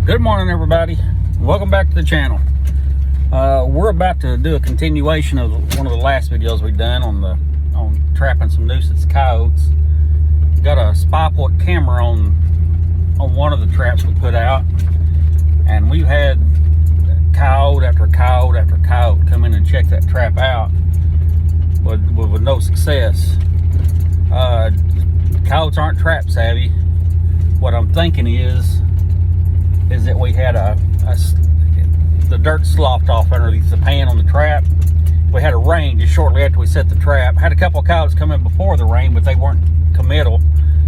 Good morning, everybody. Welcome back to the channel. We're about to do a continuation of one of the last videos we've done on trapping some nuisance coyotes. Got a spy point camera on one of the traps we put out, and we've had coyote after coyote after coyote come in and check that trap out, but with no success. Coyotes aren't trap savvy. What I'm thinking is that we had the dirt slopped off underneath the pan on the trap. We had a rain just shortly after we set the trap. Had a couple of coyotes come in before the rain, but they weren't committal.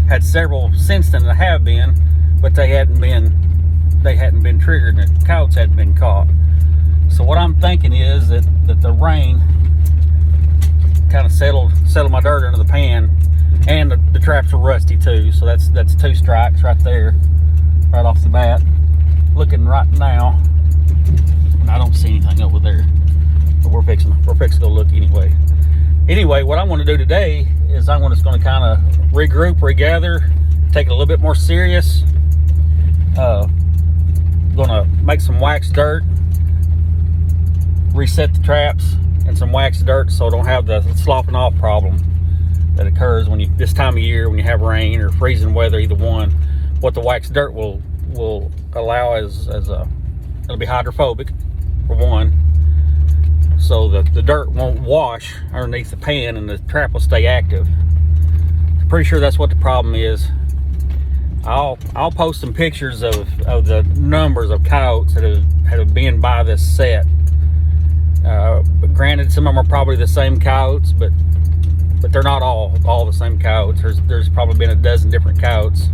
Had several since then that have been, but they hadn't been triggered, and the coyotes hadn't been caught. So what I'm thinking is that the rain kind of settled my dirt under the pan, and the traps are rusty too. So that's 2 strikes right there, right off the bat. Looking right now, and I don't see anything over there, but we're fixing to go look anyway. Anyway, what I want to do today is I'm just going to kind of regroup, regather, take it a little bit more serious. Going to make some waxed dirt, reset the traps, and some waxed dirt so I don't have the slopping off problem that occurs when this time of year when you have rain or freezing weather, either one. What the waxed dirt will allow it'll be hydrophobic for one, so that the dirt won't wash underneath the pan and the trap will stay active. I'm pretty sure that's what the problem is. I'll post some pictures of the numbers of coyotes that have been by this set. But granted, some of them are probably the same coyotes, but they're not all the same coyotes. There's probably been a dozen different coyotes.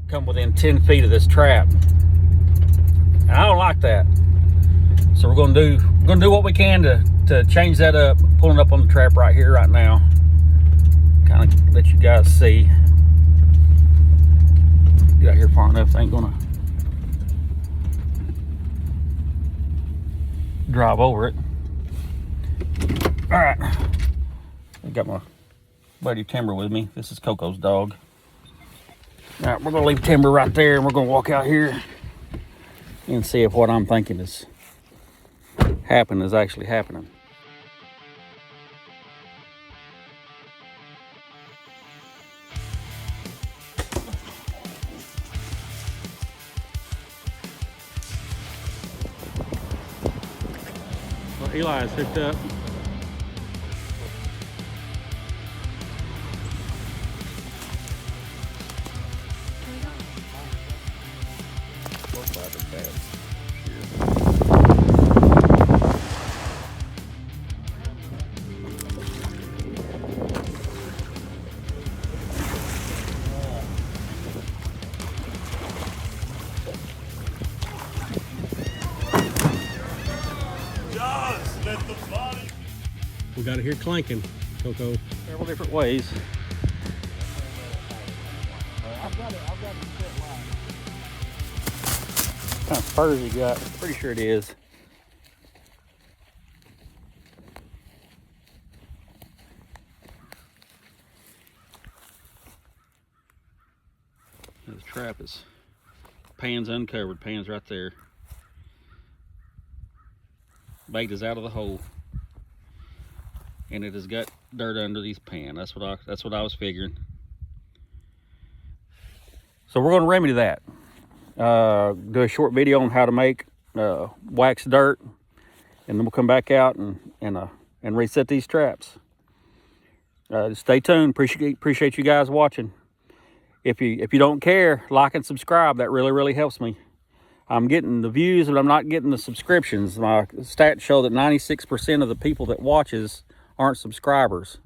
Come within 10 feet of this trap, and I don't like that. So we're gonna do what we can to change that up. Pulling up on the trap right here, right now. Kind of let you guys see. Get out here far enough. I ain't gonna drive over it. All right, I got my buddy Timber with me. This is Coco's dog. All right, we're gonna leave Timber right there, and we're gonna walk out here and see if what I'm thinking is actually happening. Well, Eli is hooked up. We got it here clanking, Coco. Several different ways. I've got it set live. What kind of spurs you got? Pretty sure it is. This trap is pan's uncovered, pan's right there. Bait is out of the hole, and it has got dirt under these pan. That's what I was figuring. So we're going to remedy that. Do a short video on how to make wax dirt, and then we'll come back out and reset these traps. Stay tuned. Appreciate you guys watching. If you don't care, like and subscribe. That really helps me. I'm getting the views, but I'm not getting the subscriptions. My stats show that 96% of the people that watches aren't subscribers,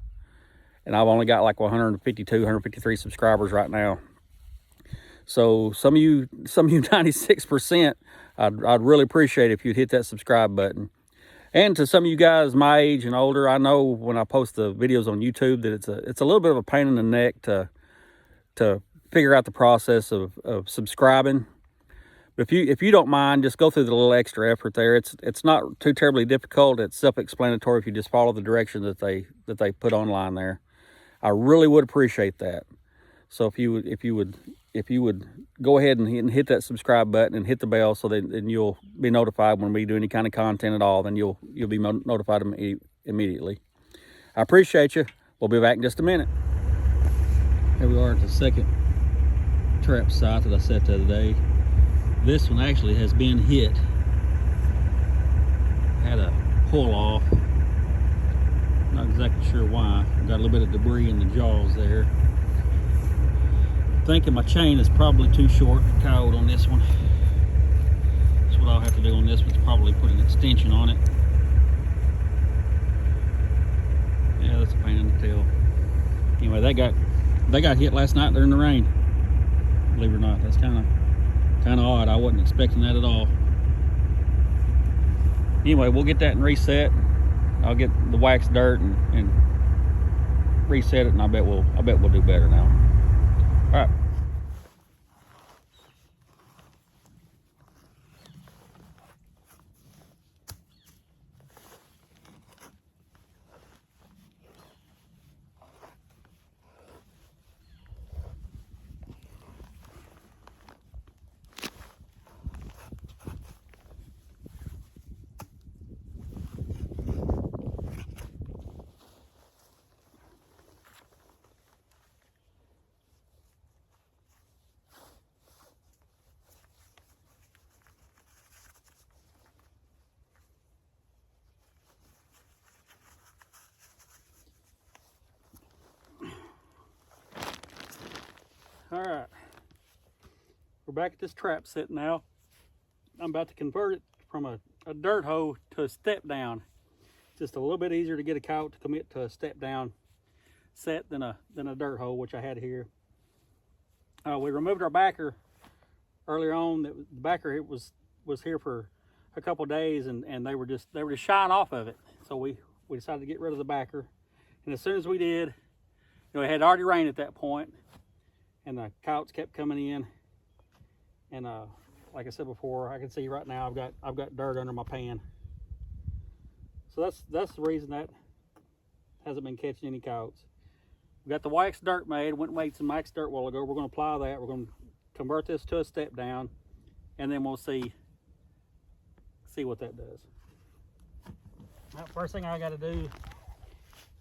and I've only got like 152, 153 subscribers right now. So some of you 96%, I'd really appreciate it if you'd hit that subscribe button. And to some of you guys my age and older, I know when I post the videos on YouTube that it's a little bit of a pain in the neck to figure out the process of subscribing. But if you don't mind, just go through the little extra effort there. It's not too terribly difficult. It's self-explanatory if you just follow the direction that they put online there. I really would appreciate that. So if you would go ahead and hit that subscribe button and hit the bell, so then you'll be notified when we do any kind of content at all. Then you'll be notified immediately. I appreciate you. We'll be back in just a minute. Here we are at the second trap site that I set the other day. This one actually has been hit. Had a pull off. Not exactly sure why. Got a little bit of debris in the jaws there. Thinking my chain is probably too short to coyote on this one. That's what I'll have to do on this one, is probably put an extension on it. Yeah, that's a pain in the tail. Anyway, they got hit last night during the rain. Believe it or not, that's kind of odd. I wasn't expecting that at all. Anyway, we'll get that and reset. I'll get the wax dirt and reset it, and I bet we'll do better now. All right. All right, we're back at this trap set now. I'm about to convert it from a dirt hole to a step down. Just a little bit easier to get a coyote to commit to a step down set than a dirt hole, which I had here. We removed our backer earlier on. The backer was here for a couple days, and they were just shying off of it. So we decided to get rid of the backer. And as soon as we did, it had already rained at that point, and the coyotes kept coming in. And like I said before, I can see right now I've got dirt under my pan. So that's the reason that hasn't been catching any coyotes. We got the wax dirt made. Went and made some wax dirt a while ago. We're going to apply that. We're going to convert this to a step down, and then we'll see what that does. Now, first thing I got to do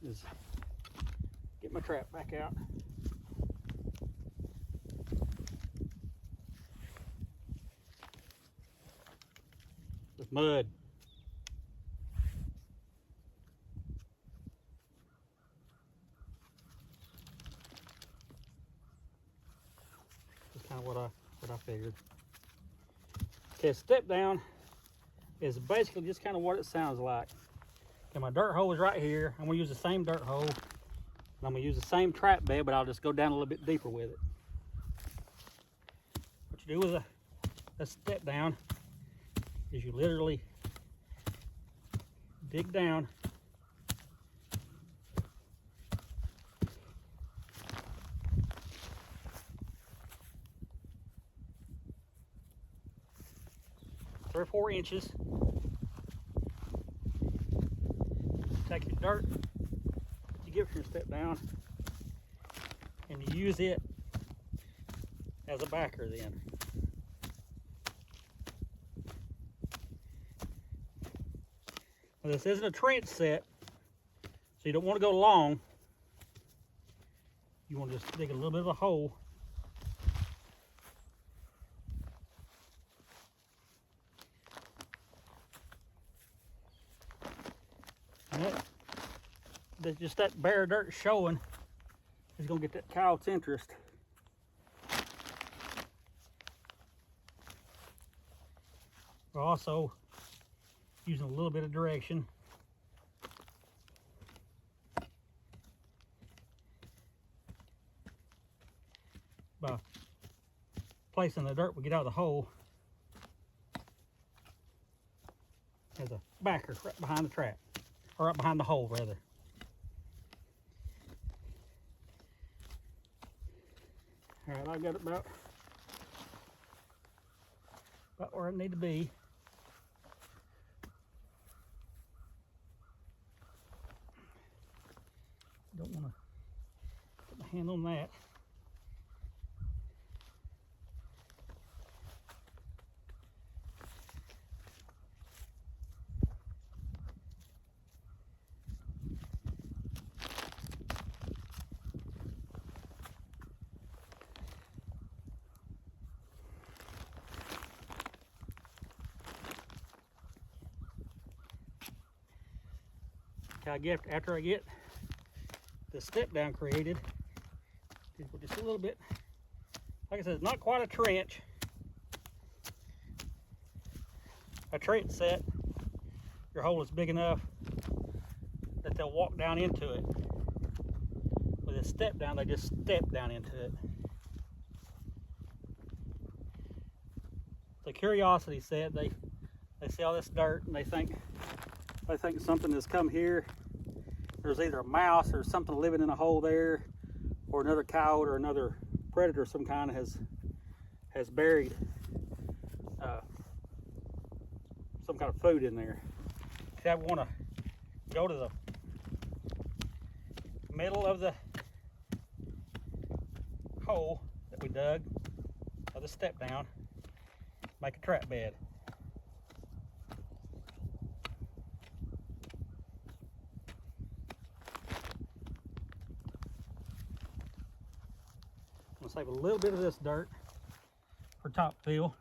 is get my trap back out. With mud. That's kind of what I figured. Okay, step down is basically just kind of what it sounds like. Okay, my dirt hole is right here. I'm gonna use the same dirt hole, and I'm gonna use the same trap bed, but I'll just go down a little bit deeper with it. What you do with a step down is you literally dig down three or 4 inches. Take your dirt you give your step down, and you use it as a backer then. Now, this isn't a trench set, so you don't want to go long. You want to just dig a little bit of a hole. And just that bare dirt showing is gonna get that coyote's interest. We're also using a little bit of direction. By placing the dirt we get out of the hole as a backer right behind the trap, or right behind the hole rather. All right, I got it about where I need to be. Don't want to put my hand on that. After I get the step down created, just a little bit. Like I said, it's not quite a trench. A trench set, your hole is big enough that they'll walk down into it. With a step down, they just step down into it. The curiosity set, they see all this dirt and they think something has come here. There's either a mouse or something living in a hole there, or another coyote or another predator of some kind has buried some kind of food in there. So I want to go to the middle of the hole that we dug, of the step down, make a trap bed. I'm gonna save a little bit of this dirt for top fill.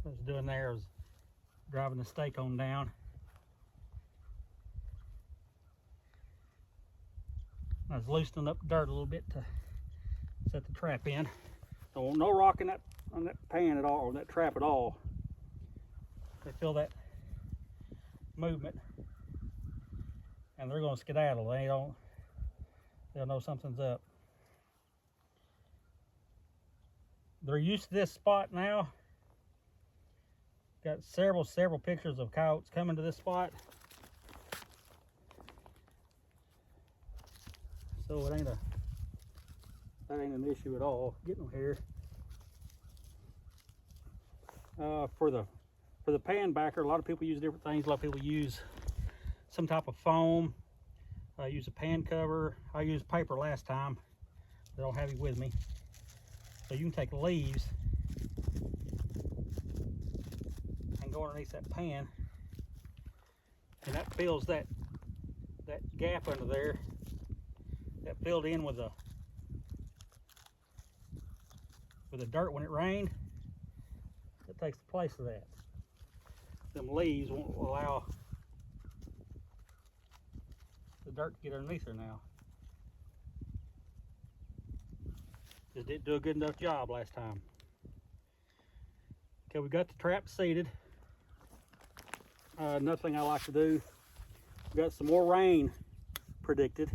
What I was doing there was driving the stake on down. I was loosening up dirt a little bit to set the trap in. Don't want no rock in on that pan at all, or that trap at all. They feel that movement and they're gonna skedaddle. They'll know something's up. They're used to this spot now. Got several pictures of coyotes coming to this spot. So that ain't an issue at all getting them here. For the pan backer, a lot of people use different things. A lot of people use some type of foam. I use a pan cover. I used paper last time, but I don't have it with me. So you can take leaves and go underneath that pan, and that fills that gap under there that filled in with the dirt when it rained. That takes the place of that. Them leaves won't allow the dirt to get underneath there now. Just didn't do a good enough job last time. Okay, we got the trap seated. Another thing I like to do, we got some more rain predicted.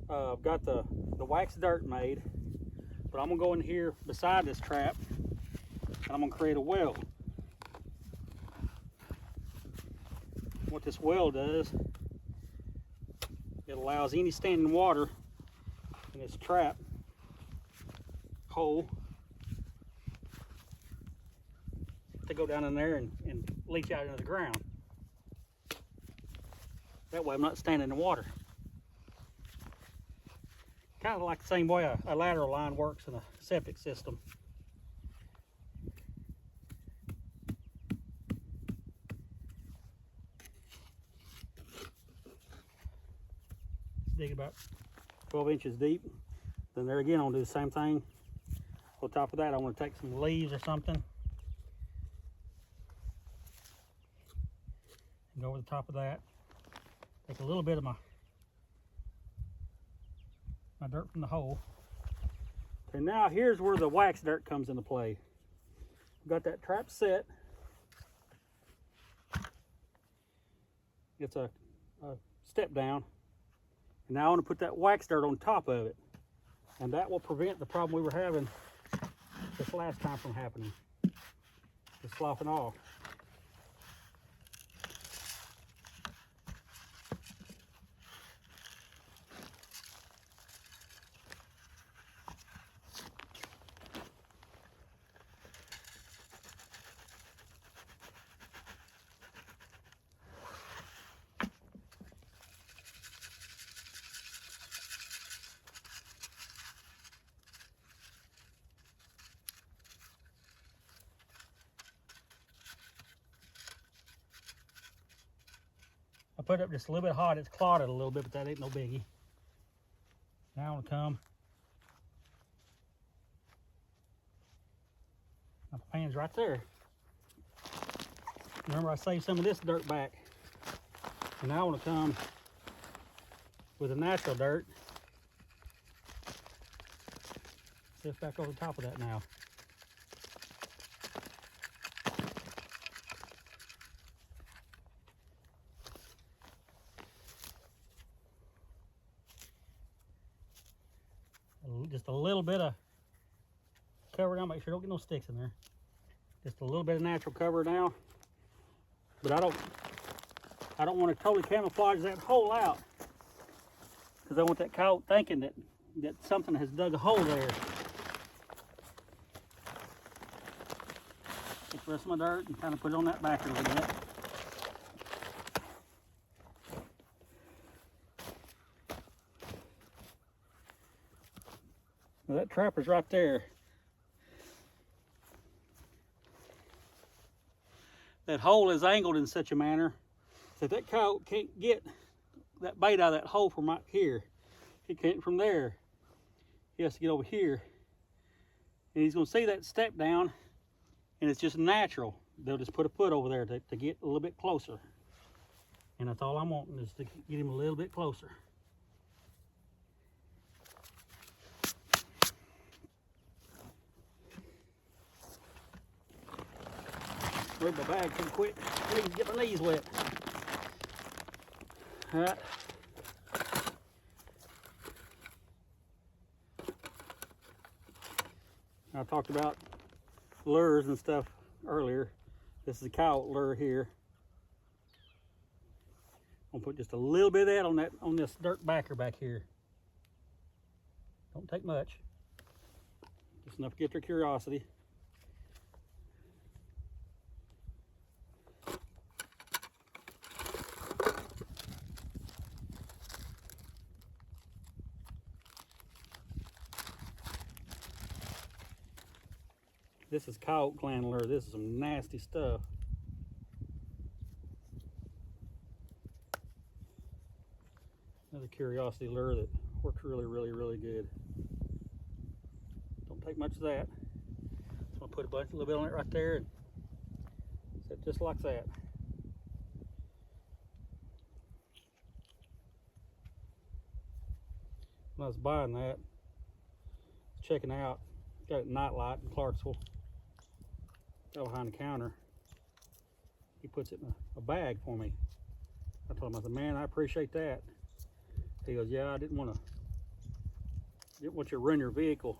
I've got the wax dirt made, but I'm gonna go in here beside this trap and I'm gonna create a well. What this well does, it allows any standing water in this trap hole to go down in there and leach out into the ground. That way I'm not standing in the water. Kind of like the same way a lateral line works in a septic system. Dig about 12 inches deep. Then there again, I'll do the same thing. On top of that, I want to take some leaves or something and go over the top of that. Take a little bit of my dirt from the hole. Okay, now here's where the wax dirt comes into play. I've got that trap set. It's a step down. And now I want to put that wax dirt on top of it. And that will prevent the problem we were having this last time from happening. Just sloughing off. I put it up just a little bit hot. It's clotted a little bit, but that ain't no biggie. Now I want to come. My pan's right there. Remember, I saved some of this dirt back. And now I want to come with the natural dirt. Sift back over the top of that now. Just a little bit of cover now. Make sure you don't get no sticks in there. Just a little bit of natural cover now. But I don't want to totally camouflage that hole out, because I want that coyote thinking that something has dug a hole there. Take the rest of my dirt and kind of put it on that back a little bit. Now that trapper's right there. That hole is angled in such a manner that that coyote can't get that bait out of that hole from right here. He can't from there. He has to get over here. And he's going to see that step down, and it's just natural. They'll just put a foot over there to get a little bit closer. And that's all I'm wanting, is to get him a little bit closer. Move my bag pretty quick. Please get my knees wet. All right. I talked about lures and stuff earlier. This is a coyote lure here. I'm gonna put just a little bit of that on this dirt backer back here. Don't take much. Just enough to get their curiosity. This is coyote gland lure. This is some nasty stuff. Another curiosity lure that works really, really, really good. Don't take much of that. So I'm gonna put a little bit on it right there and set just like that. When I was buying that, checking out, got it at Nightlight in Clarksville. Got behind the counter. He puts it in a bag for me. I told him, I said, man, I appreciate that. He goes, yeah, I didn't want you to ruin your vehicle.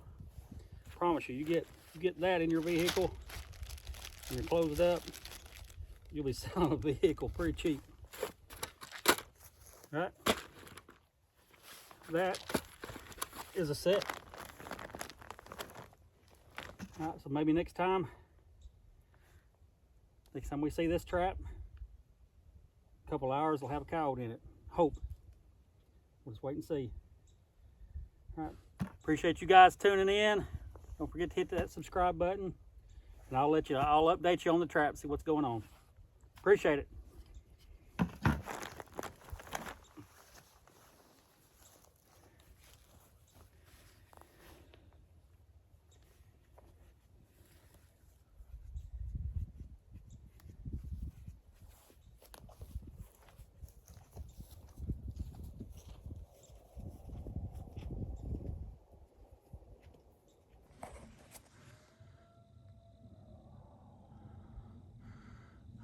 I promise you, you get that in your vehicle and you're closed up, you'll be selling a vehicle pretty cheap. Right? That is a set. All right, so maybe next time we see this trap, a couple hours, we'll have a coyote in it. hope. We'll just wait and see. All right. Appreciate you guys tuning in. Don't forget to hit that subscribe button, and I'll update you on the trap, see what's going on. Appreciate it.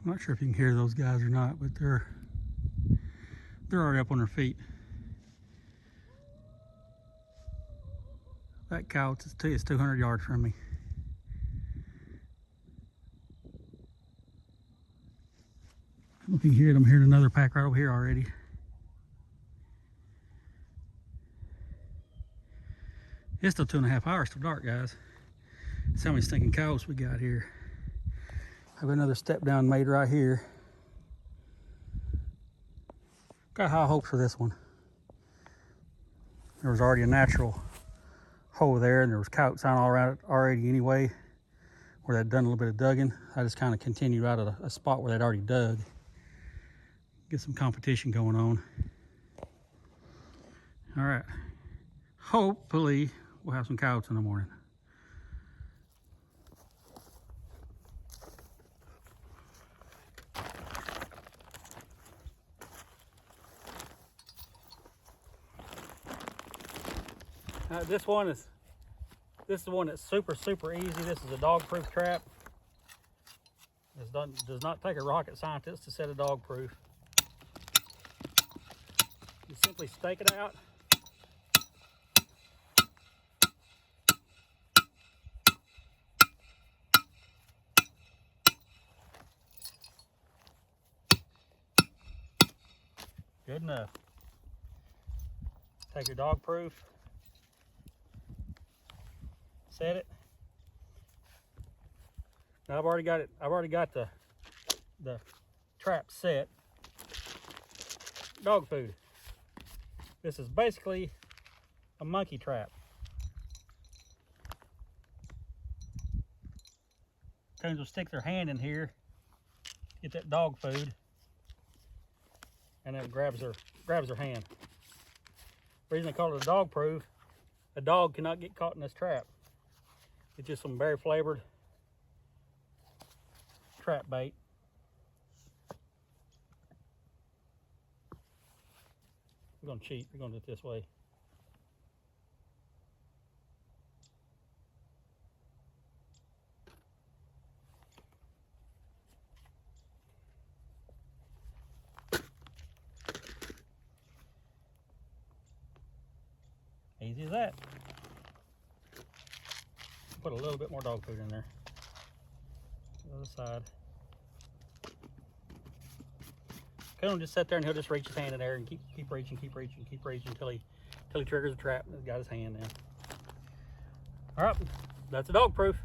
I'm not sure if you can hear those guys or not, but they're already up on their feet. That cow is 200 yards from me. I don't know if you can hear it. I'm hearing another pack right over here already. It's still 2.5 hours till dark, guys. That's how many stinking cows we got here. I've got another step down made right here. Got high hopes for this one. There was already a natural hole there, and there was coyotes on all around it already anyway, where they'd done a little bit of digging. I just kind of continued out of a spot where they'd already dug. Get some competition going on. All right. Hopefully we'll have some coyotes in the morning. This is the one that's super easy. This is a dog-proof trap. This does not take a rocket scientist to set a dog-proof. You simply stake it out. Good enough. Take your dog-proof. Set it. Now I've already got it. I've already got the trap set. Dog food. This is basically a monkey trap. Coons will stick their hand in here, get that dog food, and then it grabs their hand. The reason they call it a dog proof, a dog cannot get caught in this trap. It's just some berry flavored trap bait. We're gonna cheat. We're gonna do it this way. Easy as that. Put a little bit more dog food in there. The other side. Coon just sit there and he'll just reach his hand in there and keep reaching until he triggers the trap and he's got his hand in. All right, that's a dog proof.